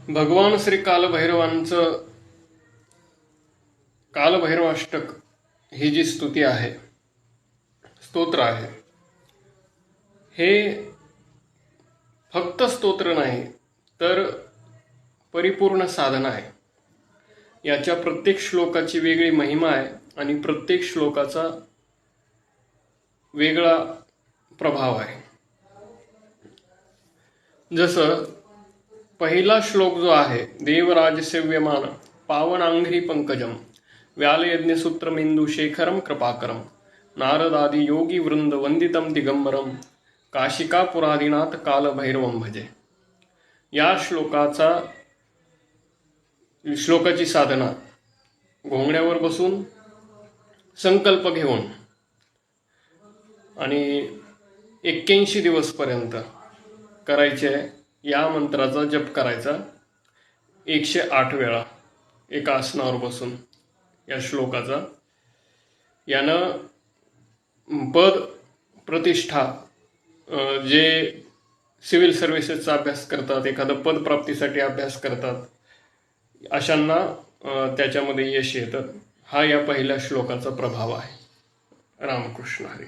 भगवान श्री कालभैरवांचं कालभैरवाष्टक ही जी स्तुती आहे, स्तोत्र आहे, हे फक्त स्तोत्र नाही तर परिपूर्ण साधना आहे. याच्या प्रत्येक श्लोकाची वेगळी महिमा आहे आणि प्रत्येक श्लोकाचा वेगळा प्रभाव आहे. जसं पहिला श्लोक जो आहे, देवराज सेव्यमान पावनांघ्री पंकजम व्यालयज्ञसूत्रमेंदु शेखरम कृपाकरम नारदादि योगी वृंद वंदितम दिगंबरम काशिकापुरादिनाथ कालभैरवम भजे. या श्लोकाची साधना घोंगड्यावर बसून संकल्प घेऊन आणि 81 दिवसपर्यंत करायचे. या मंत्राचा जप करायचा 108 वेळा एका आसनावर बसून. या श्लोकाचा यानं पद प्रतिष्ठा, जे सिव्हिल सर्व्हिसेसचा अभ्यास करतात, एखादं पद प्राप्तीसाठी अभ्यास करतात, अशांना त्याच्यामध्ये यश येतं. हा या पहिल्या श्लोकाचा प्रभाव आहे. रामकृष्ण हरी.